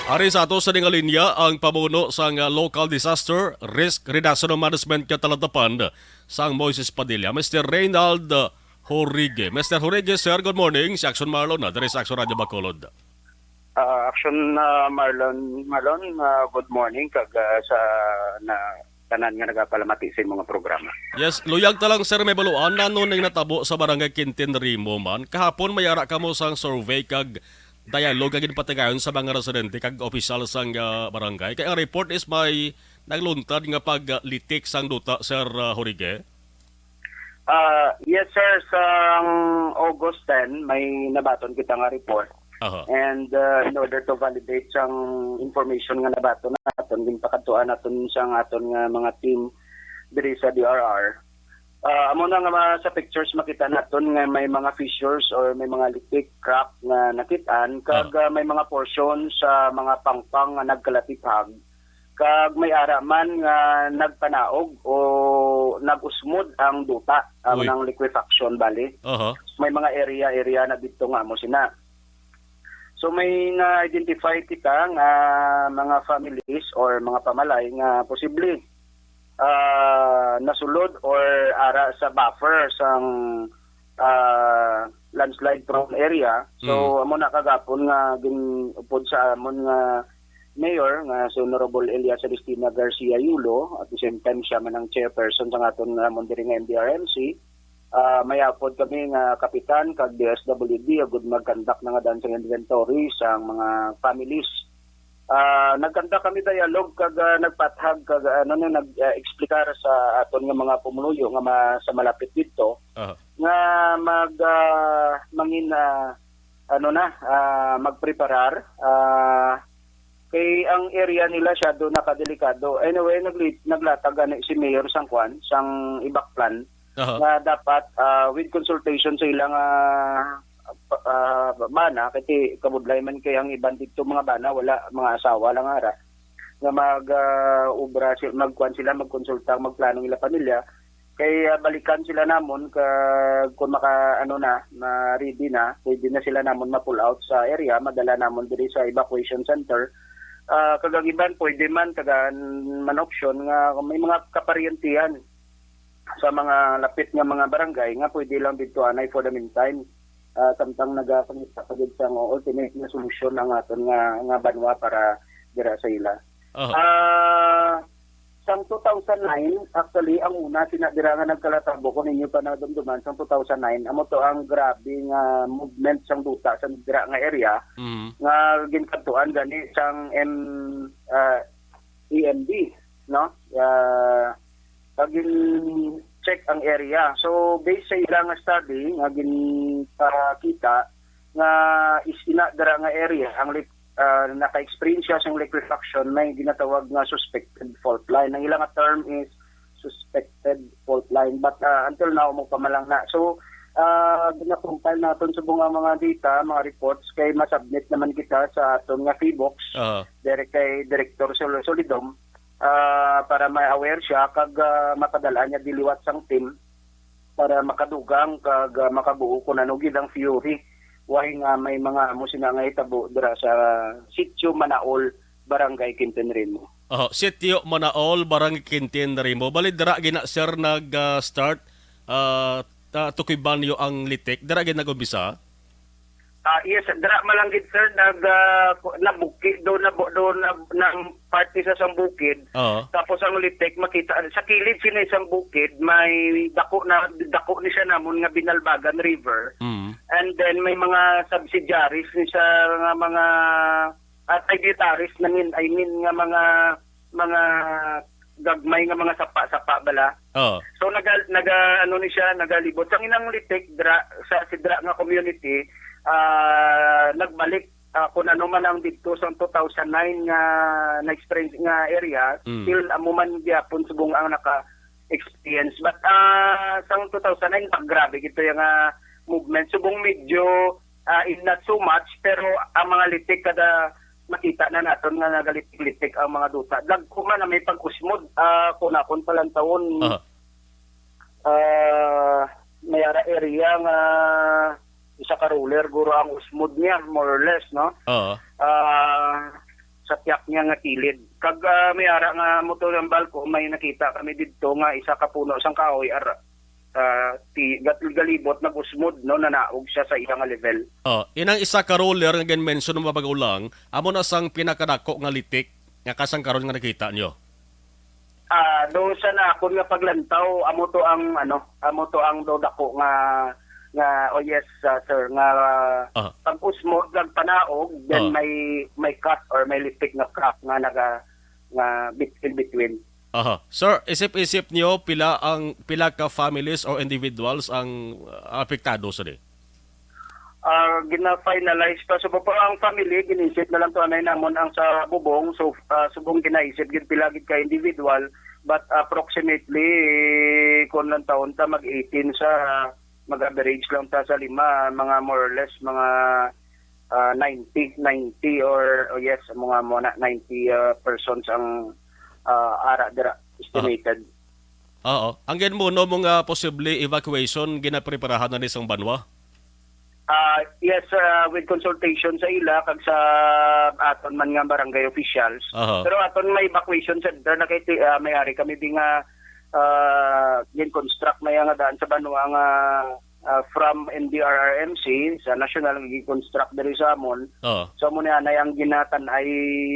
Ari sa ato sa linya ang pamuno sa Local Disaster Risk Reduction and Management katalatapan sa Moises Padilla, Mr. Reynald Jorige. Mr. Jorige, sir, good morning. Si Action Marlon na, dari sa Action Radio Bacolod. Action Marlon, good morning kag sa na tanan nga nagapalamati sa mga programa. Yes, luyag talang sir may baluan nanon ning natabo sa barangay Quintin Rimo man. Kahapon may ara kamo sang survey kag dialogue agin patigayon sa mga residente kag opisyal sang barangay. Kay ang report is may nagluntad nga paglitik sang duta, sir Jorige. Yes sir, sa August 10 may nabaton kita nga report. Aha. And in order to validate sang information nga nabaton naton ginpakatuan naton sang aton nga mga team diri sa DRR. Amo na nga sa pictures makita naton nga may mga fissures or may mga litik, crack nga nakitaan kag may mga portion sa mga pangpang nga nagkalatipag kag may ara man nga nagpanaog o nagusmod ang duta ang nang liquefaction bali. Aha. May mga area na dito nga mo sina. So may na-identify kita nga mga families or mga pamalay nga posible nasulod or ara sa buffer sang landslide prone area. So amo na kagapon nga ginupod sa amon nga mayor nga si Honorable Elias Celestina Garcia Yulo, at the same time siya man ang chairperson sa aton nga diri nga MDRMC. Mayapod kami nga kapitan kag DSWD agud magkandak na nga dancing inventory sa mga families. Nagkandak kami dialogue kag nagpathag kag nag-explicar sa aton nga mga pumunuyo nga sa malapit dito nga magpreparar kay ang area nila siya do nakadelikado. Anyway, naglatag si Mayor Sangkwan sang ibak plan nga dapat with consultation sa ilang bana kasi kabudlay man kay ang iban dito mga bana wala mga asawa lang ara nga ubra magkuan sila magkonsulta magplano nila pamilya kay balikan sila namon kung ready na pwede na sila namon ma-pull out sa area madala namon diri sa evacuation center. Kagagiban pwede man man option nga may mga kaparyentihan sa mga lapit nga mga barangay nga pwede lang dito anay for the meantime samtang nagapangita pa sa ultimate na solusyon ang aton nga banwa para dira sa ila. Sang 2009 actually ang una sinadira nga nagkalatabo ko ninyo pa nadumduman sang 2009 amo to ang grabe nga movement sang duta sa dira nga area nga ginkantuan gani sang EMD no check ang area. So based sa ilang study nga ginpakita nga isina dara nga area ang naka-experience siya sa liquefaction may ginatawag nga suspected fault line. Ang ilang term is suspected fault line but until now mo pa malang na. So gina-compile naton sa mga data, mga reports kay masubmit naman kita sa aton nga FIBOX kay Director Solidom para ma-aware siya kag mapadala niya diliwat sang team para makadugang kag makabuo ko nanugid ang fury why nga may mga musina nga itabo dira sa Sitio Manaol, Barangay Quintin Rimo. Sitio Manaol, Barangay Quintin Rimo. Bali dira gina sir nag-start tukibanyo ang litik. Dira gina nag-umpisa? Yes, dira malangit sir nabukid do na party sa sang bukid. Tapos ang litek makita sa kilid sina isang bukid may dako ni siya namon nga Binalbagan River. And then may mga subsidiaries ni sa mga tributaries I mean nga mga gagmay nga mga sapa bala. So ni siya nagalibot sang inang litek dira sa sidra nga community. Nagbalik kung ano man ang dito sa 2009 nga na-experience nga area still amuman gyapon subong ang naka-experience but sa 2009 grabe gito yung movement subong medyo not so much pero ang mga litik kada makita na naton nga nagalitik-litik ang mga duta dagko man na may pag-usmod kunakon palang taon may area nga isa ka ruler guro ang usmod niya more or less no. tiyak niya nga kilid. Kag may ara nga motor ng balko, may nakita kami dito nga isa ka puno sang kahoy ara. Galibot na busmod no nanaog siya sa iyang level. Inang isa ka roller nga mention ng mabagulang, amo na sang pinakadako nga litik nga kasang karon nga nakita nyo. Do sa nakon nga paglantaw, amo to ang do dako nga yes sir nga pag usmod lang panaog then may cut or may litik nga crack nga between. Sir, isip-isip niyo pila ka families or individuals ang apektado sa di? Gina-finalize pa so po ang family ginisip na lang to anay namon ang sa bubong so subong ginaisip gid pila gid ka individual but approximately kun lang taon ta mag-18 sa mag-average lang ta sa 5 mga more or less mga 90 or yes mga 90 persons ang ara dira estimated. Ang genmuno mga posible evacuation ginapreparahan na ni sang banwa? Yes, with consultation sa ila kag sa aton man nga barangay officials. Pero aton may evacuation center na kay may-ari kami di nga gin-construct na nga daan sa banwa nga from NDRRMC sa national gi-construct diri sa amon. So mo na ang ginatan ay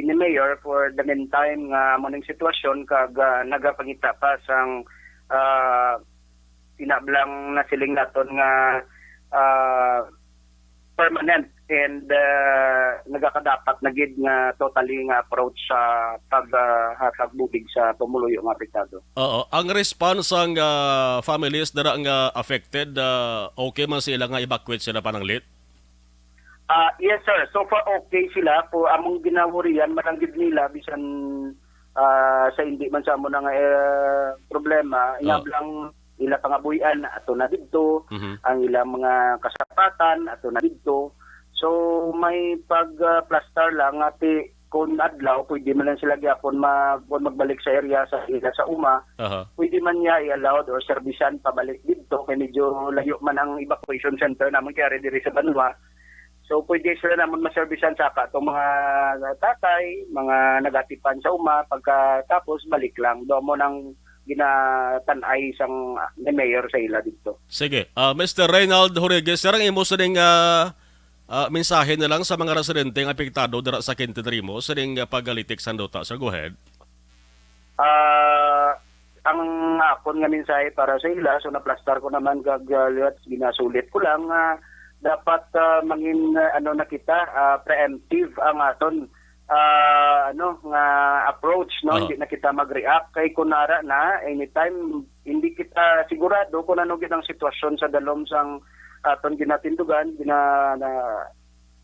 ni Mayor for the meantime nga mo ning sitwasyon kag nagapangita pa sang pinablang na siling naton nga permanent and nagakadapat na gid nga totally nga approach sa paghatag bubig sa tumuluyo nga apektado. Ang response ang families dara nga affected, okay man sila nga evacuate sila pananglit? Yes sir, so far okay sila po among ginawurian malanggid nila bisan sa hindi man sa amo nga problema inablang ila pangabuyan ato na didto, ang ilang mga kasapatan ato na didto. So may pag-plaster lang ati kung adlaw pwede man lang sila gyapon magbalik sa area sa ila sa uma. Pwede man niya i-allowed or servisan pabalik didto kay medyo layo man ang evacuation center namon kay diri sa Banwa. So pwede sila namon maservisan sa atong mga tatay, mga nagatipan sa uma pagkatapos balik lang do mo nang ginatanay sang ni mayor sa ila dito. Sige. Mr. Reynald Jorge, sir, ang imo sa ding mensahe na lang sa mga residente ng apektado dira sa Quintin Rimo sa ding pagalitik sandota. Sir, go ahead. Ang akon nga mensahe para sa ila, so na-plaster ko naman gagalit, ginasulit ko lang dapat mangin nakita preemptive ang aton nga approach hindi na kita mag-react kay kunara na anytime hindi kita sigurado kung ano gid ang sitwasyon sa dalom sang aton ginatindugan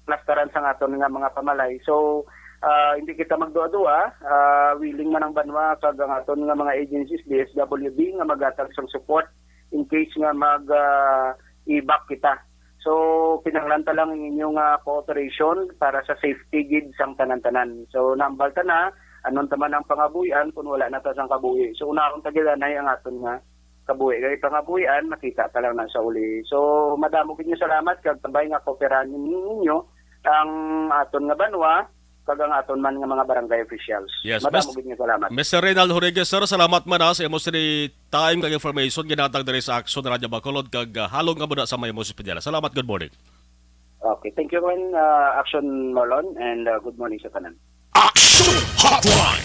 plastaran sang aton nga mga pamalay so hindi kita magduwa-duwa willing man ang banwa kag ang aton nga mga agencies DSWD nga magatag sang support in case nga mag-evac kita. So, pinanglanta lang ang inyong cooperation para sa safety gid sang tanan-tanan. So, nambal ta na, anon taman ang pangabuyan kung wala na ta sang kabuhi. So, unahon tagilanay ang aton nga kabuhi. Kaya pangabuyan, makita ta lang na sa uli. So, madamo gid nga salamat kag tabay nga kooperahan ninyo ang aton nga banwa kag ang aton man nga mga barangay officials. Yes, madamo gid nga salamat. Mr. Reynald Jorge, sir, salamat man sa imo time kag information ginatag diri sa Action Radio Bacolod kag halong nga muna sa may mo sa Salamat, good morning. Okay, thank you man Action Marlon and good morning sa tanan. Action Hotline.